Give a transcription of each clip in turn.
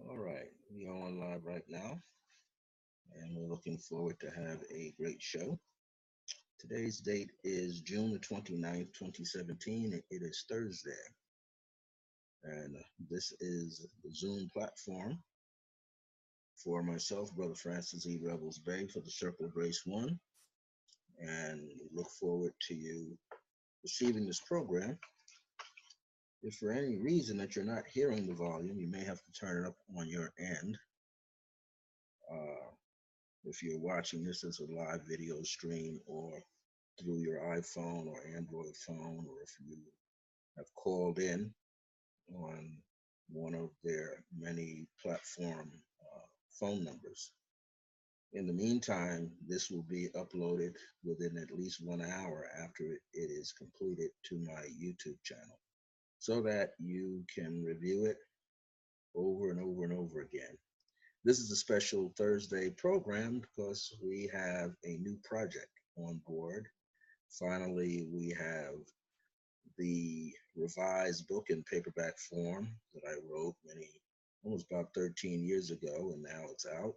All right, we are on live right now, and we're looking forward to have a great show. Today's date is June the 29th, 2017. It is Thursday, and this is the Zoom platform for myself, Brother Francis E. Revels-Bey, for the Circle of Grace One, and we look forward to you receiving this program. If for any reason that you're not hearing the volume, you may have to turn it up on your end. Uh, if you're watching this as a live video stream or through your iPhone or Android phone, or if you have called in on one of their many platform phone numbers. In the meantime, this will be uploaded within at least 1 hour after it is completed to my YouTube channel so that you can review it over and over and over again. This is a special Thursday program because we have a new project on board. Finally, we have the revised book in paperback form that I wrote almost about 13 years ago, and now it's out.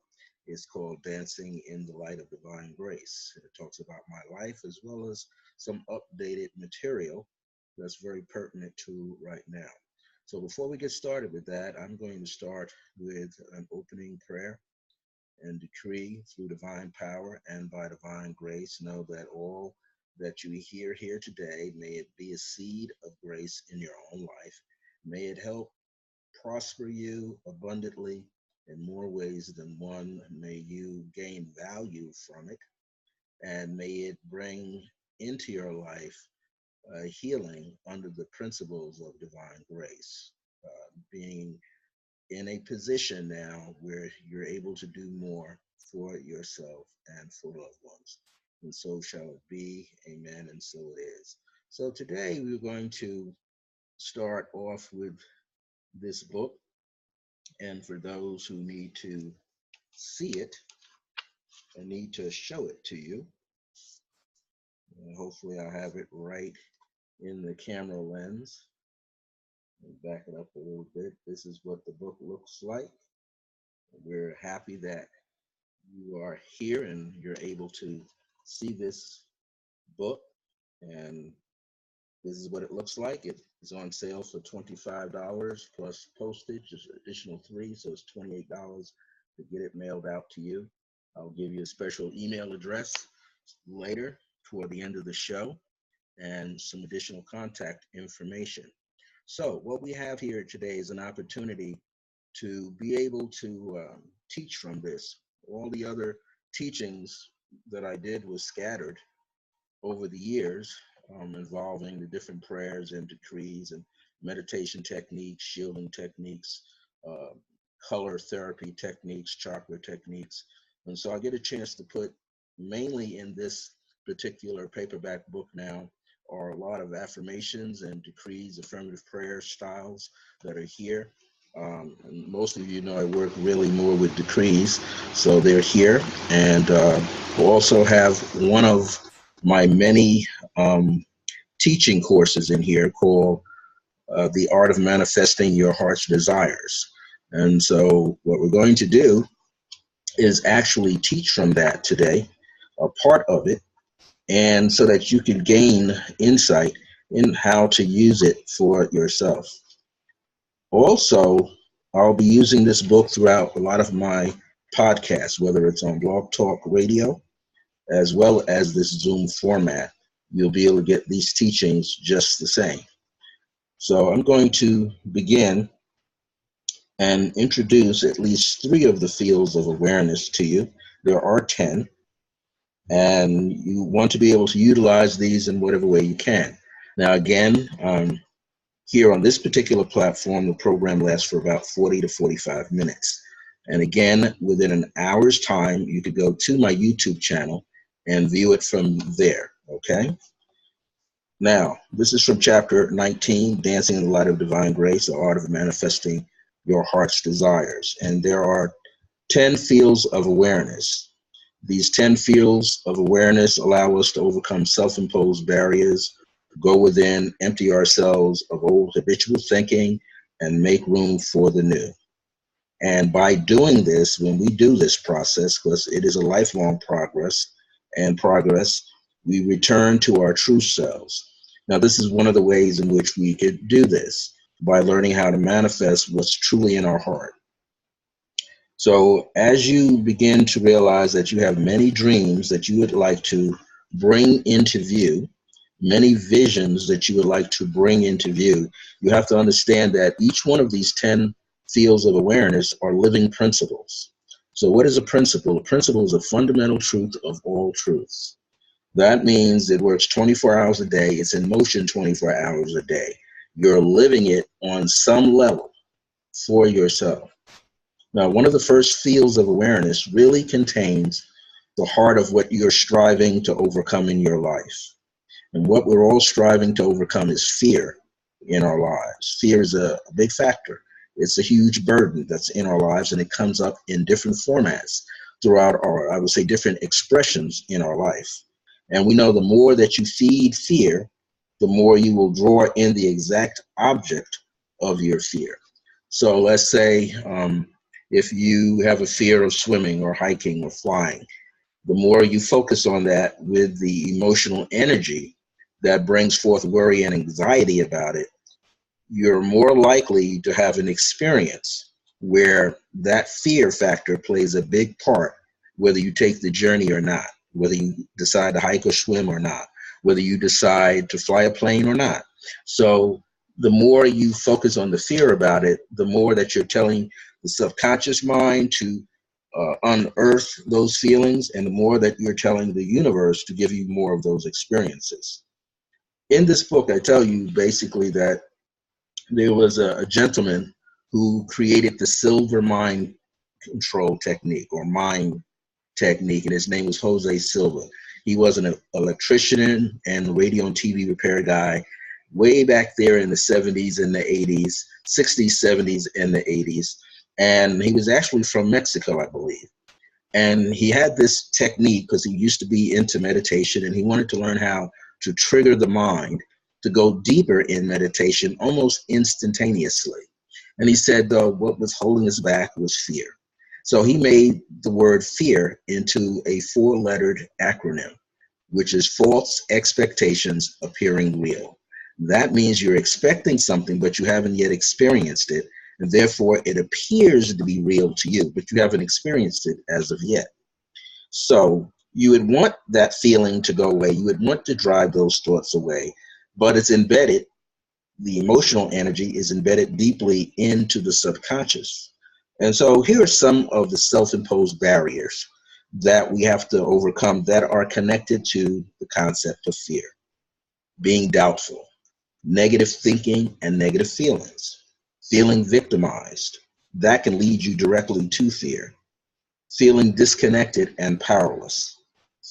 It's called Dancing in the Light of Divine Grace. It talks about my life as well as some updated material that's very pertinent to right now. So before we get started with that, I'm going to start with an opening prayer and decree through divine power and by divine grace. Know that all that you hear here today, may it be a seed of grace in your own life. May it help prosper you abundantly in more ways than one. May you gain value from it, and may it bring into your life healing under the principles of divine grace, being in a position now where you're able to do more for yourself and for loved ones. And so shall it be. Amen. And so it is. So today we're going to start off with this book. And for those who need to see it, I need to show it to you. And hopefully I'll have it right in the camera lens. And back it up a little bit. This is what the book looks like. We're happy that you are here and you're able to see this book. And this is what it looks like. It is on sale for $25 plus postage, just additional $3, so it's $28 to get it mailed out to you. I'll give you a special email address later toward the end of the show and some additional contact information. So what we have here today is an opportunity to be able to teach from this. All the other teachings that I did was scattered over the years, involving the different prayers and decrees and meditation techniques, shielding techniques, uh, color therapy techniques, chakra techniques. And so I get a chance to put mainly in this particular paperback book now are a lot of affirmations and decrees, affirmative prayer styles that are here. And most of you know I work really more with decrees, so they're here. And we'll also have one of my many teaching courses in here called The Art of Manifesting Your Heart's Desires. And so what we're going to do is actually teach from that today, a part of it, and so that you can gain insight in how to use it for yourself. Also, I'll be using this book throughout a lot of my podcasts, whether it's on Blog Talk Radio, as well as this Zoom format. You'll be able to get these teachings just the same. So I'm going to begin and introduce at least 3 of the fields of awareness to you. There are 10, and you want to be able to utilize these in whatever way you can. Now, again, here on this particular platform, the program lasts for about 40 to 45 minutes. And again, within an hour's time, you could go to my YouTube channel and view it from there, okay? Now, this is from chapter 19, Dancing in the Light of Divine Grace, the Art of Manifesting Your Heart's Desires. And there are 10 fields of awareness. These 10 fields of awareness allow us to overcome self-imposed barriers, go within, empty ourselves of old habitual thinking, and make room for the new. And by doing this, when we do this process, because it is a lifelong progress, we return to our true selves. Now, this is one of the ways in which we could do this by learning how to manifest what's truly in our heart. So, as you begin to realize that you have many dreams that you would like to bring into view, many visions that you would like to bring into view, you have to understand that each one of these 10 fields of awareness are living principles. So, what is a principle? A principle is a fundamental truth of all truths. That means it works 24 hours a day, it's in motion 24 hours a day. You're living it on some level for yourself. Now, one of the first fields of awareness really contains the heart of what you're striving to overcome in your life. And what we're all striving to overcome is fear in our lives. Fear is a big factor. It's a huge burden that's in our lives, and it comes up in different formats throughout our, I would say, different expressions in our life. And we know the more that you feed fear, the more you will draw in the exact object of your fear. So let's say if you have a fear of swimming or hiking or flying, the more you focus on that with the emotional energy that brings forth worry and anxiety about it, you're more likely to have an experience where that fear factor plays a big part, whether you take the journey or not, whether you decide to hike or swim or not, whether you decide to fly a plane or not. So the more you focus on the fear about it, the more that you're telling the subconscious mind to unearth those feelings, and the more that you're telling the universe to give you more of those experiences. In this book, I tell you basically that there was a gentleman who created the silver mind control technique or mind technique, and his name was Jose Silva. He was an electrician and radio and TV repair guy way back there in the 70s and the 80s, 60s, 70s, and the 80s. And he was actually from Mexico, I believe. And he had this technique because he used to be into meditation, and he wanted to learn how to trigger the mind to go deeper in meditation almost instantaneously. And he said, though, what was holding us back was fear. So he made the word fear into a four-lettered acronym, which is false expectations appearing real. That means you're expecting something, but you haven't yet experienced it. And therefore, it appears to be real to you, but you haven't experienced it as of yet. So you would want that feeling to go away. You would want to drive those thoughts away, but it's embedded, the emotional energy is embedded deeply into the subconscious. And so here are some of the self-imposed barriers that we have to overcome that are connected to the concept of fear. Being doubtful, negative thinking and negative feelings, feeling victimized. That can lead you directly to fear. Feeling disconnected and powerless.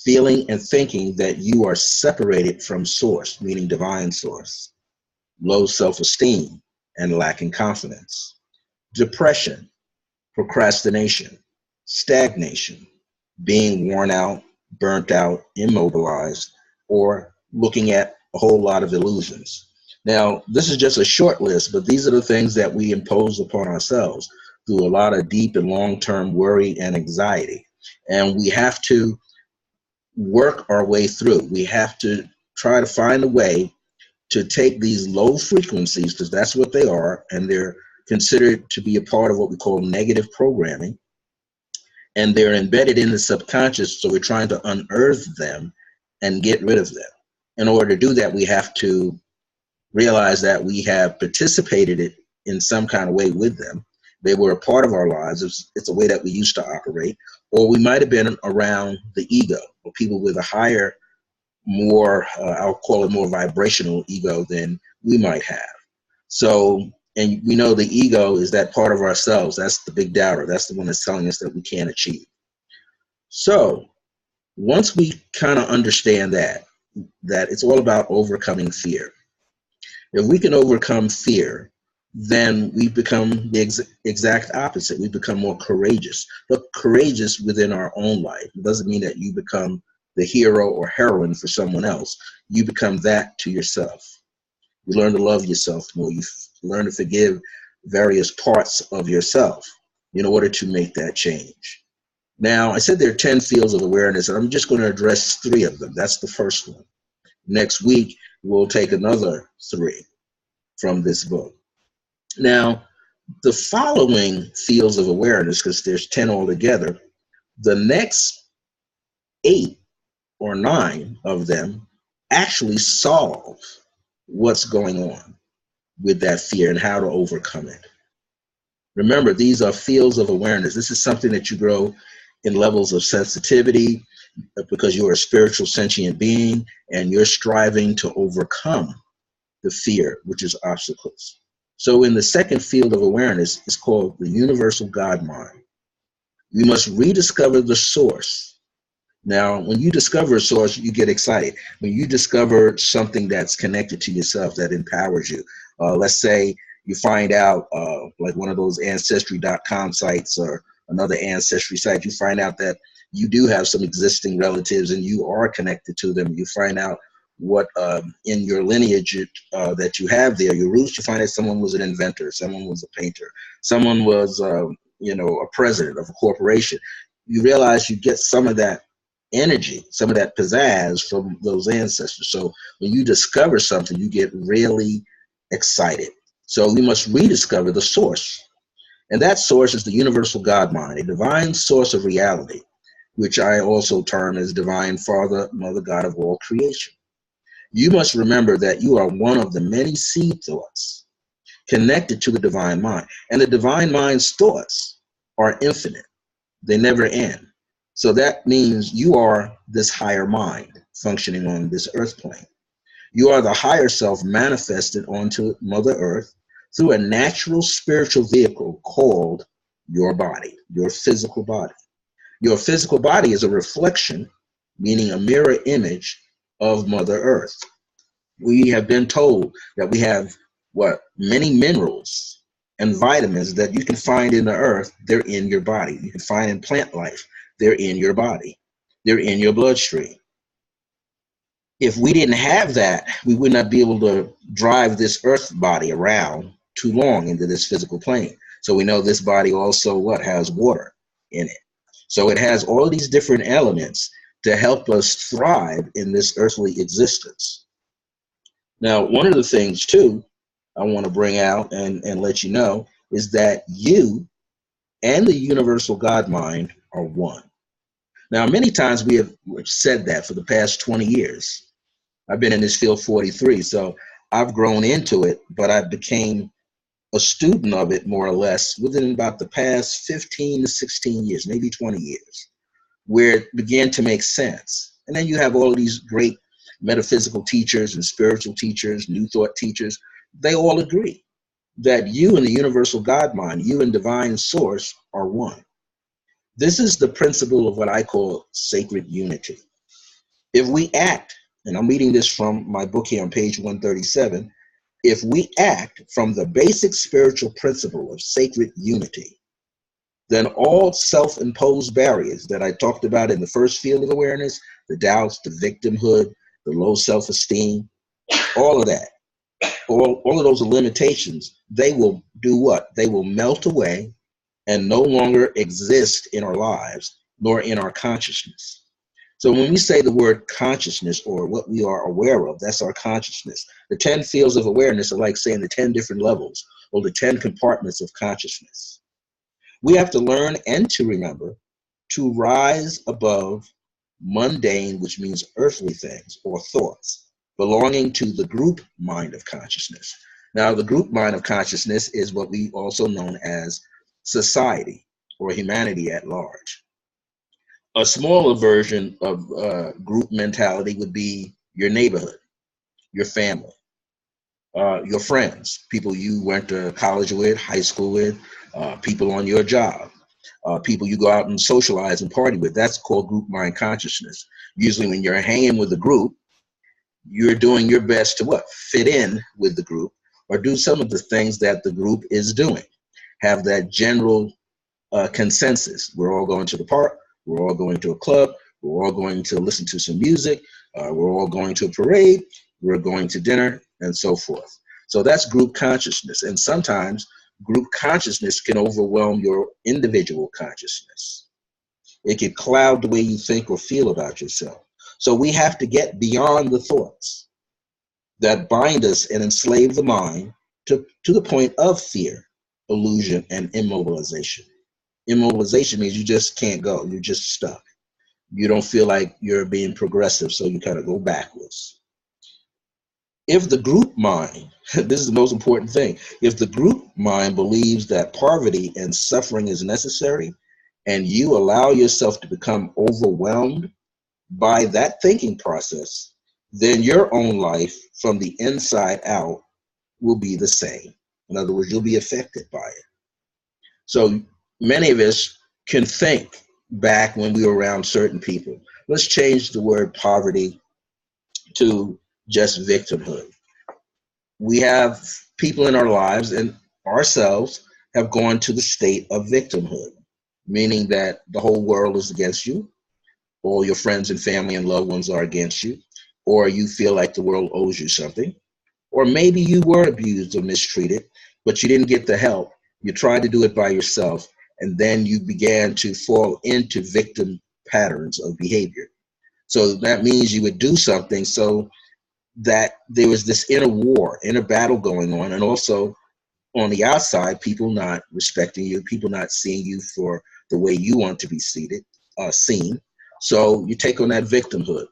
Feeling and thinking that you are separated from source, meaning divine source. Low self-esteem and lacking confidence. Depression, procrastination, stagnation, being worn out, burnt out, immobilized, or looking at a whole lot of illusions. Now, this is just a short list, but these are the things that we impose upon ourselves through a lot of deep and long-term worry and anxiety. And we have to work our way through. We have to try to find a way to take these low frequencies, because that's what they are, and they're considered to be a part of what we call negative programming, and they're embedded in the subconscious, so we're trying to unearth them and get rid of them. In order to do that, we have to realize that we have participated it in some kind of way with them. They were a part of our lives. It's a way that we used to operate, or we might have been around the ego, or people with a higher, more, I'll call it more vibrational ego than we might have. So, and we know the ego is that part of ourselves. That's the big doubter. That's the one that's telling us that we can't achieve. So once we kind of understand that it's all about overcoming fear. If we can overcome fear, then we become the exact opposite. We become more courageous, but courageous within our own life. It doesn't mean that you become the hero or heroine for someone else. You become that to yourself. You learn to love yourself more. You learn to forgive various parts of yourself. in order to make that change. Now, I said there are 10 fields of awareness, and I'm just going to address 3 of them. That's the first one. Next week, we'll take another 3 from this book. Now, the following fields of awareness, because there's 10 altogether, the next 8 or 9 of them actually solve what's going on with that fear and how to overcome it. Remember, these are fields of awareness. This is something that you grow in levels of sensitivity because you're a spiritual sentient being and you're striving to overcome the fear, which is obstacles. So in the second field of awareness, it's called the universal God mind. We must rediscover the source. Now, when you discover a source, you get excited. When you discover something that's connected to yourself, that empowers you. Let's say you find out, like one of those ancestry.com sites or another ancestry site, you find out that you do have some existing relatives and you are connected to them. You find out what in your lineage that you have there, your roots, you find that someone was an inventor, someone was a painter, someone was, a president of a corporation. You realize you get some of that energy, some of that pizzazz from those ancestors. So when you discover something, you get really excited. So we must rediscover the source. And that source is the universal God mind, a divine source of reality, which I also term as divine Father, Mother, God of all creation. You must remember that you are one of the many seed thoughts connected to the divine mind. And the divine mind's thoughts are infinite. They never end. So that means you are this higher mind functioning on this earth plane. You are the higher self manifested onto Mother Earth through a natural spiritual vehicle called your body, your physical body. Your physical body is a reflection, meaning a mirror image of Mother Earth. We have been told that we have many minerals and vitamins that you can find in the earth. They're in your body. You can find in plant life. They're in your body. They're in your bloodstream. If we didn't have that, we would not be able to drive this earth body around too long into this physical plane. So we know this body also has water in it. So it has all these different elements to help us thrive in this earthly existence. Now, one of the things too I want to bring out and let you know is that you and the universal God mind are one. Now, many times we have said that for the past 20 years. I've been in this field 43, so I've grown into it, but I became a student of it more or less within about the past 15 to 16 years, maybe 20 years, where it began to make sense. And then you have all of these great metaphysical teachers and spiritual teachers, new thought teachers. They all agree that you and the universal God mind, you and divine source are one. This is the principle of what I call sacred unity. If we act, and I'm reading this from my book here on page 137, if we act from the basic spiritual principle of sacred unity, then all self-imposed barriers that I talked about in the first field of awareness, the doubts, the victimhood, the low self-esteem, all of that, all of those limitations, they will do what? They will melt away and no longer exist in our lives, nor in our consciousness. So when we say the word consciousness or what we are aware of, that's our consciousness. The 10 fields of awareness are like saying the 10 different levels or the 10 compartments of consciousness. We have to learn and to remember to rise above mundane, which means earthly things or thoughts, belonging to the group mind of consciousness. Now, the group mind of consciousness is what we also know as society or humanity at large. A smaller version of group mentality would be your neighborhood, your family, your friends, people you went to college with, high school with, people on your job, people you go out and socialize and party with. That's called group mind consciousness. Usually when you're hanging with the group, you're doing your best to fit in with the group or do some of the things that the group is doing. Have that general consensus. We're all going to the park. We're all going to a club. We're all going to listen to some music. We're all going to a parade. We're going to dinner and so forth. So that's group consciousness. And sometimes Group consciousness can overwhelm your individual consciousness. It can cloud the way you think or feel about yourself. So we have to get beyond the thoughts that bind us and enslave the mind to the point of fear, illusion, and immobilization. Immobilization means you just can't go. You're just stuck. You don't feel like you're being progressive, so you kind of go backwards. If the group mind, this is the most important thing, if the group mind believes that poverty and suffering is necessary, and you allow yourself to become overwhelmed by that thinking process, then your own life from the inside out will be the same. In other words, you'll be affected by it. So many of us can think back when we were around certain people. Let's change the word poverty to just victimhood. We have people in our lives and ourselves have gone to the state of victimhood, meaning that the whole world is against you, all your friends and family and loved ones are against you, or you feel like the world owes you something, or maybe you were abused or mistreated, but you didn't get the help. You tried to do it by yourself, and then you began to fall into victim patterns of behavior. So that means you would do something so that there was this inner war, inner battle going on, and also on the outside, people not respecting you, people not seeing you for the way you want to be seen. So you take on that victimhood,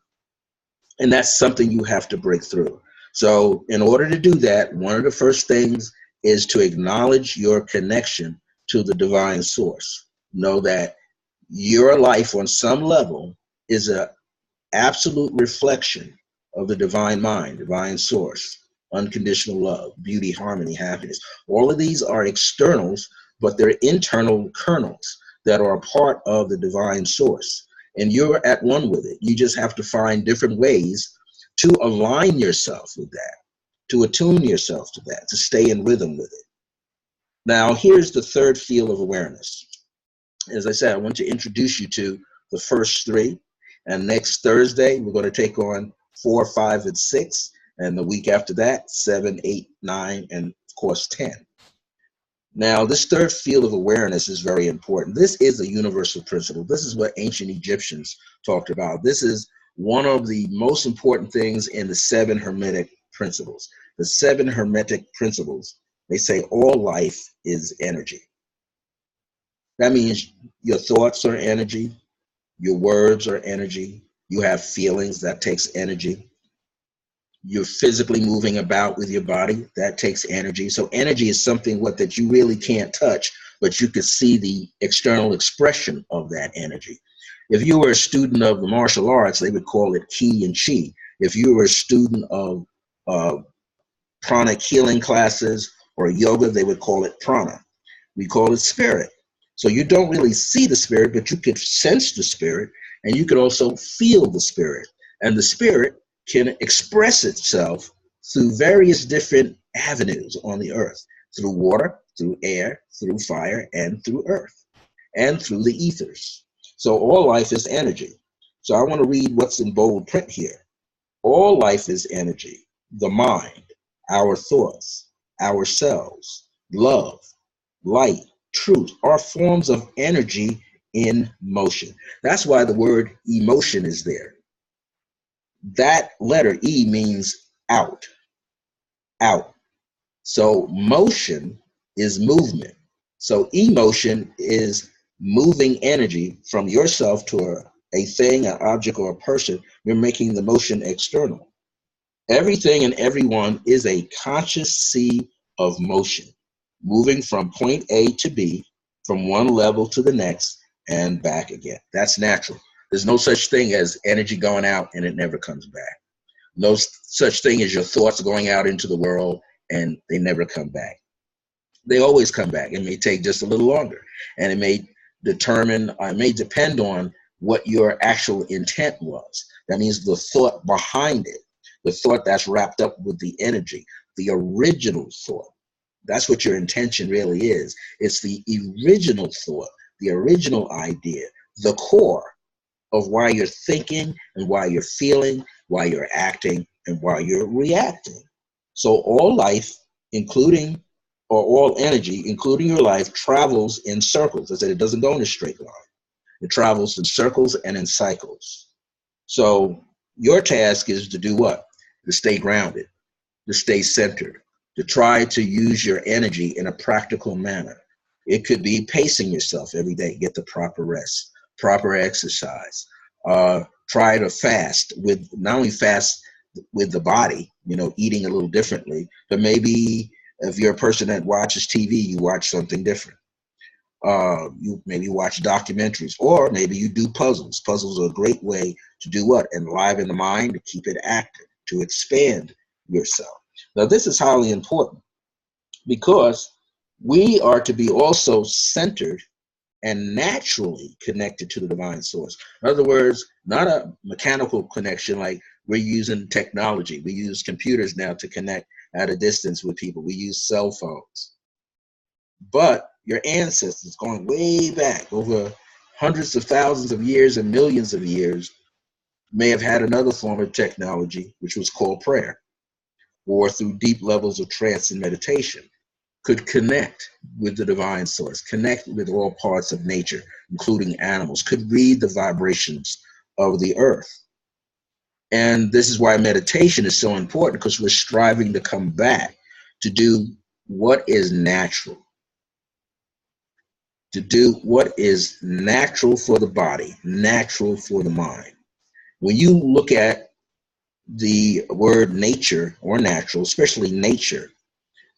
and that's something you have to break through. So in order to do that, one of the first things is to acknowledge your connection to the divine source. Know that your life on some level is a absolute reflection of the divine mind, divine source, unconditional love, beauty, harmony, happiness. All of these are externals, but they're internal kernels that are a part of the divine source. And you're at one with it. You just have to find different ways to align yourself with that, to attune yourself to that, to stay in rhythm with it. Now, here's the third field of awareness. As I said, I want to introduce you to the first three. And next Thursday, we're going to take on 4, 5, and 6. And the week after that, 7, 8, 9, and of course, 10. Now, this third field of awareness is very important. This is a universal principle. This is what ancient Egyptians talked about. This is one of the most important things in the 7 Hermetic principles. The 7 Hermetic principles, they say all life is energy. That means your thoughts are energy, your words are energy, you have feelings, that takes energy. You're physically moving about with your body, that takes energy. So energy is something that you really can't touch, but you could see the external expression of that energy. If you were a student of the martial arts, they would call it ki and chi. If you were a student of pranic healing classes or yoga, they would call it prana. We call it spirit. So you don't really see the spirit, but you can sense the spirit, and you can also feel the spirit. And the spirit can express itself through various different avenues on the earth, through water, through air, through fire, and through earth, and through the ethers. So all life is energy. So I want to read what's in bold print here. All life is energy. The mind, our thoughts, ourselves, love, light, truth are forms of energy in motion. That's why the word emotion is there. That letter E means out, out. So motion is movement. So emotion is moving energy from yourself to a thing, an object, or a person. You're making the motion external. Everything and everyone is a conscious sea of motion, moving from point A to B, from one level to the next, and back again. That's natural. There's no such thing as energy going out and it never comes back. No such thing as your thoughts going out into the world and they never come back. They always come back. It may take just a little longer, and it may depend on what your actual intent was. That means the thought behind it, the thought that's wrapped up with the energy, the original thought. That's what your intention really is. It's the original thought, the original idea, the core of why you're thinking and why you're feeling, why you're acting, and why you're reacting. So all life, including or all energy, including your life, travels in circles. I said it doesn't go in a straight line. It travels in circles and in cycles. So your task is to do what? To stay grounded, to stay centered, to try to use your energy in a practical manner. It could be pacing yourself every day, get the proper rest, proper exercise. Try to fast with not only fast with the body, eating a little differently, but maybe if you're a person that watches TV, you watch something different. You maybe watch documentaries, or maybe you do puzzles. Puzzles are a great way to do what? Enliven the mind, to keep it active, to expand yourself. Now, this is highly important because we are to be also centered and naturally connected to the divine source. In other words, not a mechanical connection like we're using technology. We use computers now to connect at a distance with people. We use cell phones. But your ancestors, going way back over hundreds of thousands of years and millions of years, may have had another form of technology, which was called prayer, or through deep levels of trance and meditation, could connect with the divine source, connect with all parts of nature, including animals, could read the vibrations of the earth. And this is why meditation is so important, because we're striving to come back to do what is natural, to do what is natural for the body, natural for the mind. When you look at the word nature or natural, especially nature,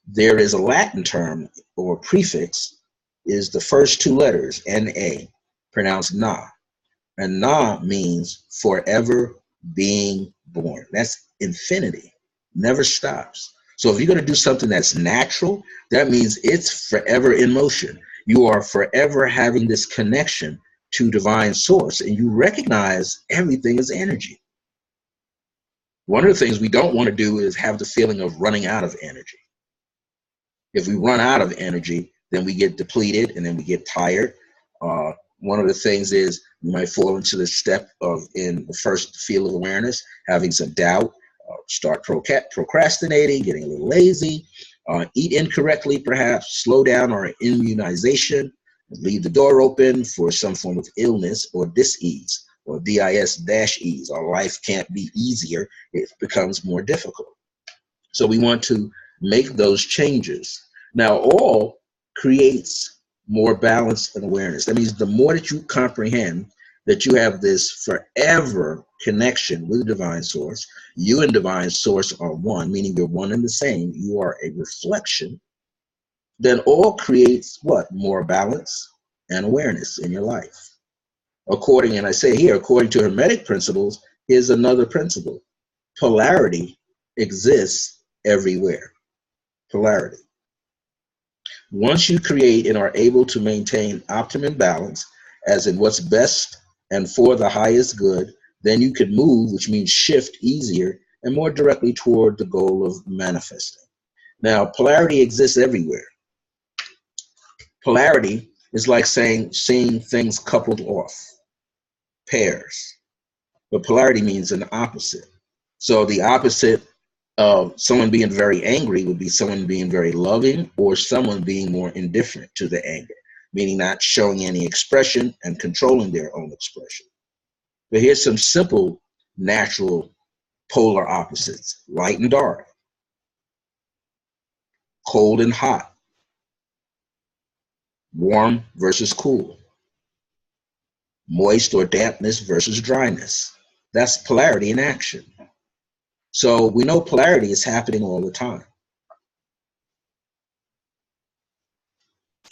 there is a Latin term or prefix, is the first two letters, Na, pronounced na. And na means forever being born. That's infinity, never stops. So if you're going to do something that's natural, that means it's forever in motion. You are forever having this connection to divine source, and you recognize everything is energy. One of the things we don't want to do is have the feeling of running out of energy. If we run out of energy, then we get depleted and then we get tired. One of the things is you might fall into the step of, in the first field of awareness, having some doubt, start procrastinating, getting a little lazy, eat incorrectly perhaps, slow down our immunization, leave the door open for some form of illness or dis-ease, or dis-ease. Our life can't be easier, it becomes more difficult. So we want to make those changes. Now, all creates more balance and awareness. That means the more that you comprehend that you have this forever connection with the divine source, you and divine source are one, meaning you're one and the same, you are a reflection, then all creates what? More balance and awareness in your life. According, and I say here, according to Hermetic principles, here's another principle. Polarity exists everywhere. Polarity. Once you create and are able to maintain optimum balance, as in what's best and for the highest good, then you can move, which means shift easier and more directly toward the goal of manifesting. Now, polarity exists everywhere. Polarity is like seeing things coupled off, pairs. But polarity means an opposite. So the opposite of someone being very angry would be someone being very loving, or someone being more indifferent to the anger, meaning not showing any expression and controlling their own expression. But here's some simple natural polar opposites: light and dark, cold and hot, warm versus cool, moist or dampness versus dryness. That's polarity in action. So we know polarity is happening all the time.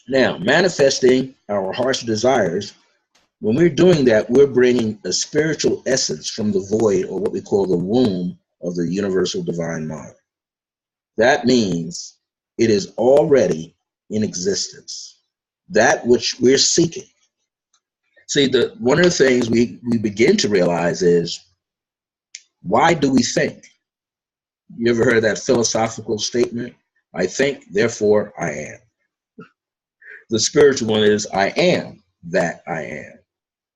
Now, manifesting our heart's desires, when we're doing that, we're bringing a spiritual essence from the void, or what we call the womb of the universal divine mind. That means it is already in existence, that which we're seeking. See, one of the things we begin to realize is, why do we think? You ever heard that philosophical statement? I think, therefore I am. The spiritual one is, I am that I am.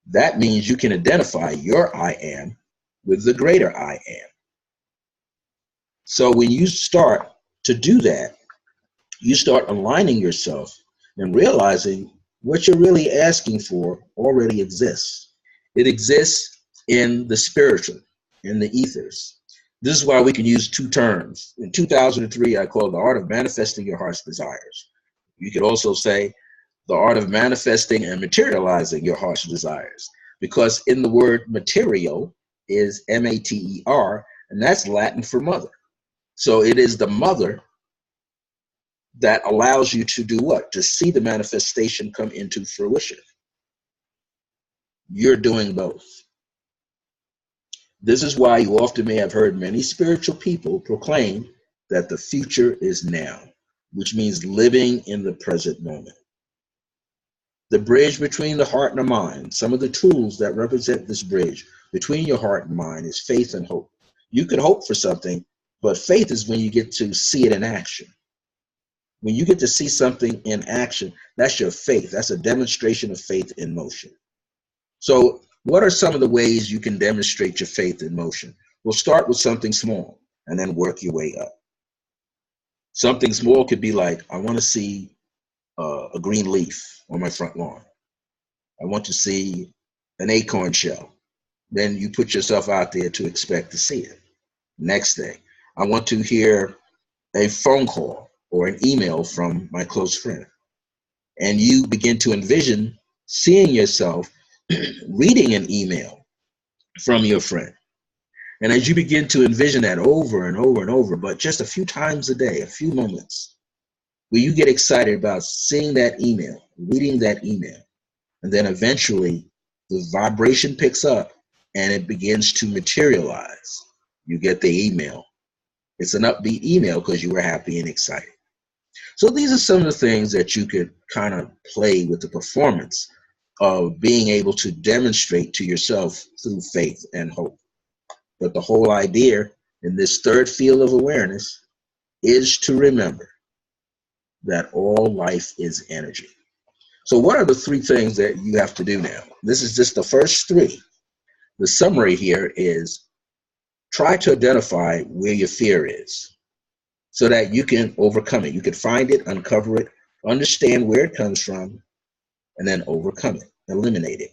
That means you can identify your I am with the greater I am. So when you start to do that, You start aligning yourself and realizing what you're really asking for already exists. It exists in the spiritual, in the ethers. This is why we can use two terms. In 2003, I called the art of manifesting your heart's desires. You could also say the art of manifesting and materializing your heart's desires, because in the word material is M-A-T-E-R, and that's Latin for mother. So it is the mother that allows you to do what? To see the manifestation come into fruition. You're doing both. This is why you often may have heard many spiritual people proclaim that the future is now, which means living in the present moment. The bridge between the heart and the mind, some of the tools that represent this bridge between your heart and mind is faith and hope. You can hope for something, but faith is when you get to see it in action. When you get to see something in action, that's your faith. That's a demonstration of faith in motion. So, what are some of the ways you can demonstrate your faith in motion? We'll start with something small and then work your way up. Something small could be like, I want to see a green leaf on my front lawn. I want to see an acorn shell. Then you put yourself out there to expect to see it. Next day, I want to hear a phone call or an email from my close friend. And you begin to envision seeing yourself reading an email from your friend. And as you begin to envision that over and over and over, but just a few times a day, a few moments, where you get excited about seeing that email, reading that email, and then eventually the vibration picks up and it begins to materialize. You get the email. It's an upbeat email because you were happy and excited. So these are some of the things that you could kind of play with the performance of being able to demonstrate to yourself through faith and hope. But the whole idea in this third field of awareness is to remember that all life is energy. So what are the three things that you have to do now? This is just the first three. The summary here is try to identify where your fear is so that you can overcome it. You can find it, uncover it, understand where it comes from, and then overcome it, eliminate it.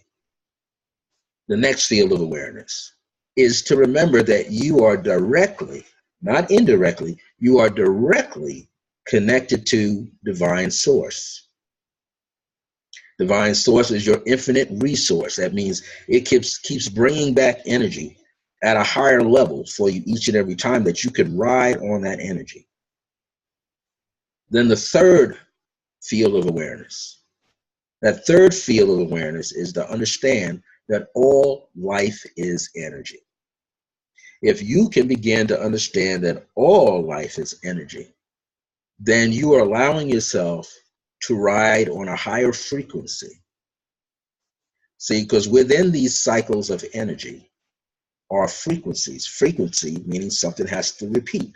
The next field of awareness is to remember that you are directly, not indirectly, you are directly connected to divine source. Divine source is your infinite resource. That means it keeps bringing back energy at a higher level for you each and every time that you could ride on that energy. Then the third field of awareness. That third field of awareness is to understand that all life is energy. If you can begin to understand that all life is energy, then you are allowing yourself to ride on a higher frequency. See, because within these cycles of energy are frequencies. Frequency meaning something has to repeat.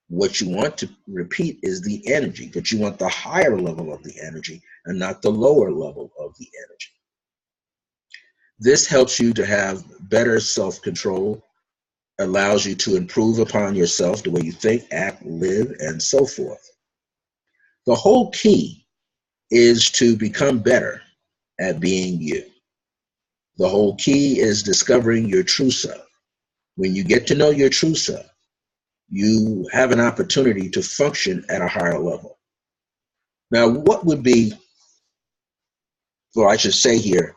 What you want to repeat is the energy, but you want the higher level of the energy and not the lower level of the energy. This helps you to have better self-control, allows you to improve upon yourself, the way you think, act, live, and so forth. The whole key is to become better at being you. The whole key is discovering your true self. When you get to know your true self, you have an opportunity to function at a higher level. Now, what would be, well, I should say here,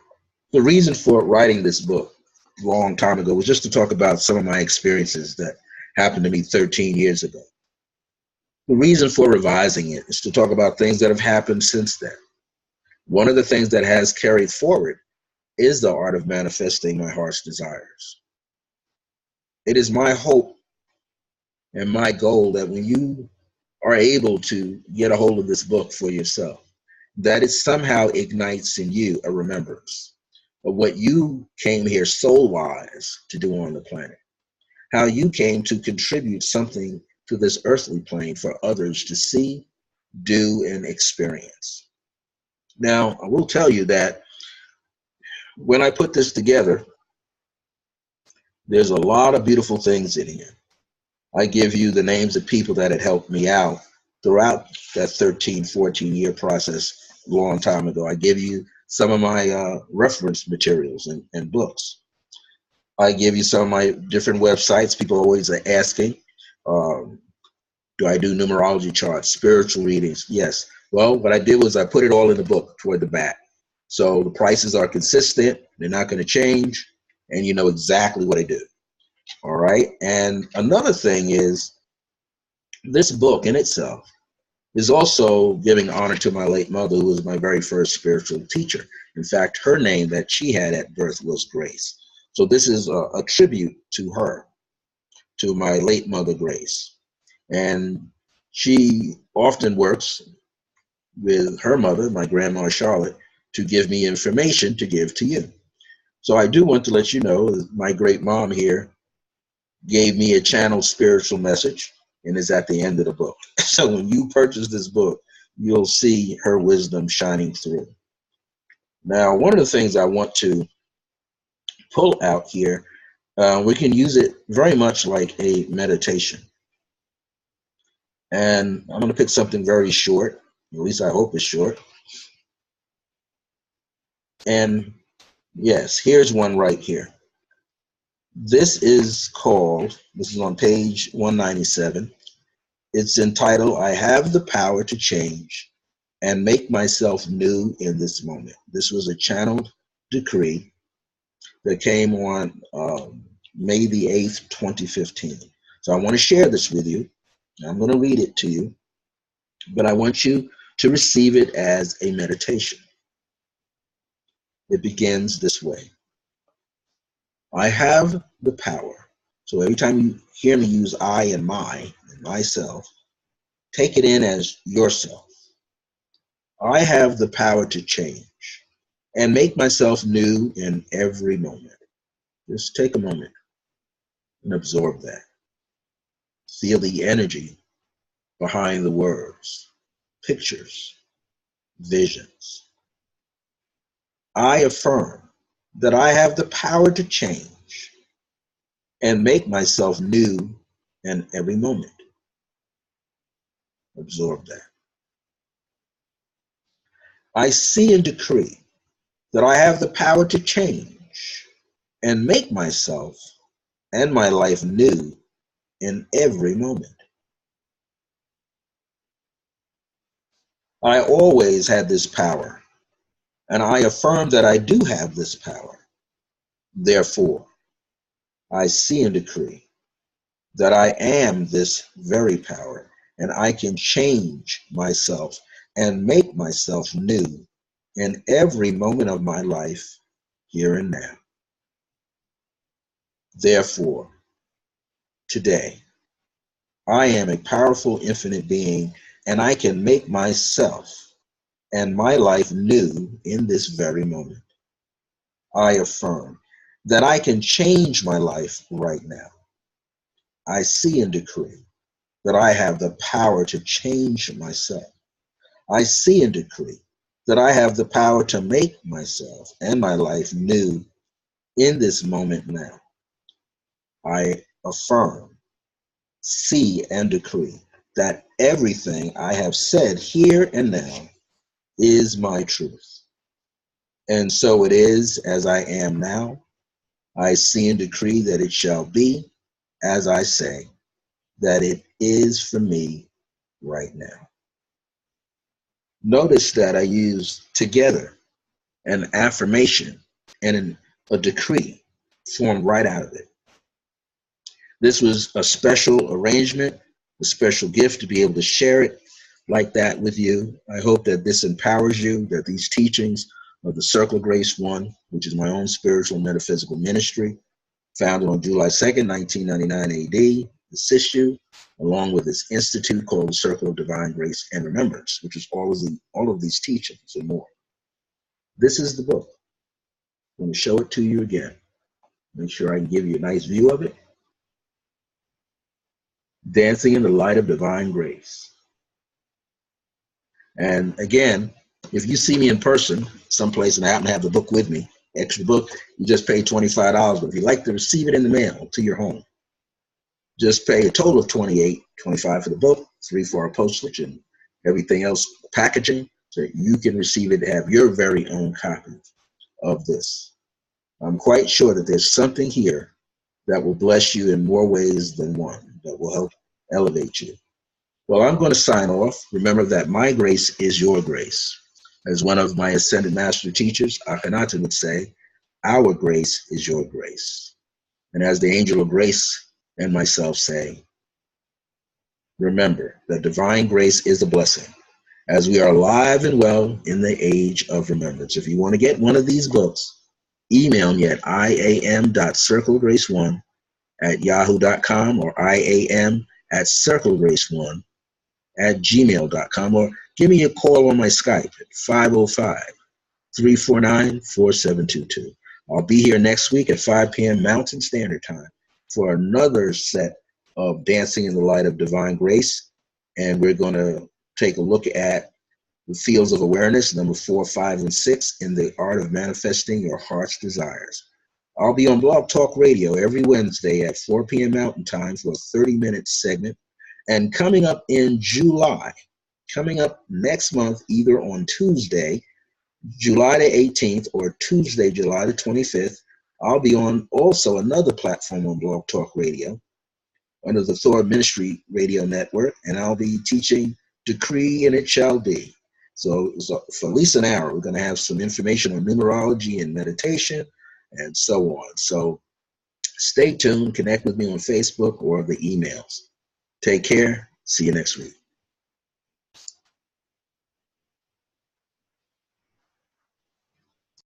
the reason for writing this book a long time ago was just to talk about some of my experiences that happened to me 13 years ago. The reason for revising it is to talk about things that have happened since then. One of the things that has carried forward is the art of manifesting my heart's desires. It is my hope and my goal that when you are able to get a hold of this book for yourself, that it somehow ignites in you a remembrance of what you came here soul-wise to do on the planet, how you came to contribute something to this earthly plane for others to see, do, and experience. Now, I will tell you that when I put this together, there's a lot of beautiful things in here. I give you the names of people that had helped me out throughout that 13, 14-year process a long time ago. I give you some of my reference materials and books. I give you some of my different websites. People always are asking, um, do I do numerology charts, spiritual readings? Yes. Well, what I did was I put it all in the book toward the back. So the prices are consistent, they're not going to change, and you know exactly what I do. All right. And another thing is this book in itself is also giving honor to my late mother, who was my very first spiritual teacher. In fact, her name that she had at birth was Grace. So this is a tribute to her, to my late mother, Grace. And she often works with her mother, my grandma Charlotte, to give me information to give to you. So I do want to let you know that my great mom here gave me a channeled spiritual message and is at the end of the book. So when you purchase this book, you'll see her wisdom shining through. Now, one of the things I want to pull out here, we can use it very much like a meditation. And I'm going to pick something very short, at least I hope it's short. And yes, here's one right here. This is on page 197. It's entitled, I Have the Power to Change and Make Myself New in This Moment. This was a channeled decree that came on May the 8th, 2015. So I want to share this with you. I'm going to read it to you, but I want you to receive it as a meditation. It begins this way. I have the power. So every time you hear me use I and my, and myself, take it in as yourself. I have the power to change and make myself new in every moment. Just take a moment and absorb that. Feel the energy behind the words, pictures, visions. I affirm that I have the power to change and make myself new in every moment. Absorb that. I see and decree that I have the power to change and make myself and my life new in every moment. I always had this power, and I affirm that I do have this power. Therefore, I see and decree that I am this very power, and I can change myself and make myself new in every moment of my life, here and now. Therefore, today, I am a powerful, infinite being, and I can make myself and my life new in this very moment. I affirm that I can change my life right now. I see and decree that I have the power to change myself. I see and decree that I have the power to make myself and my life new in this moment now. I affirm, see, and decree that everything I have said here and now is my truth. And so it is as I am now. I see and decree that it shall be as I say, that it is for me right now. Notice that I use together an affirmation and a decree formed right out of it. This was a special arrangement, a special gift to be able to share it like that with you. I hope that this empowers you, that these teachings of the Circle of Grace One, which is my own spiritual and metaphysical ministry, founded on July 2nd, 1999 AD, assist you, along with this institute called the Circle of Divine Grace and Remembrance, which is all of these teachings and more. This is the book. I'm going to show it to you again. Make sure I can give you a nice view of it. Dancing in the Light of Divine Grace. And again, if you see me in person someplace and I happen to have the book with me, extra book, you just pay $25. But if you'd like to receive it in the mail to your home, Just pay a total of $28.25 for the book, $3 for our postage and everything else, packaging, so that you can receive it and have your very own copy of this. I'm quite sure that there's something here that will bless you in more ways than one, that will help elevate you. Well, I'm going to sign off. Remember that my grace is your grace. As one of my ascended master teachers, Akhenaten, would say, our grace is your grace. And as the angel of grace and myself say, remember that divine grace is a blessing, as we are alive and well in the age of remembrance. If you want to get one of these books, email me at iam.circlegrace1@yahoo.com or iam@circlegrace1@gmail.com, or give me a call on my Skype at 505-349-4722. I'll be here next week at 5 p.m. Mountain Standard Time for another set of Dancing in the Light of Divine Grace, and we're going to take a look at the fields of awareness, number 4, 5, and 6, in the art of manifesting your heart's desires. I'll be on Blog Talk Radio every Wednesday at 4 p.m. Mountain Time for a 30-minute segment. And coming up in July, coming up next month, either on Tuesday, July the 18th, or Tuesday, July the 25th, I'll be on also another platform on Blog Talk Radio under the Thor Ministry Radio Network, and I'll be teaching Decree and It Shall Be. So for at least an hour, we're going to have some information on numerology and meditation and so on. So stay tuned, connect with me on Facebook or the emails. Take care. See you next week.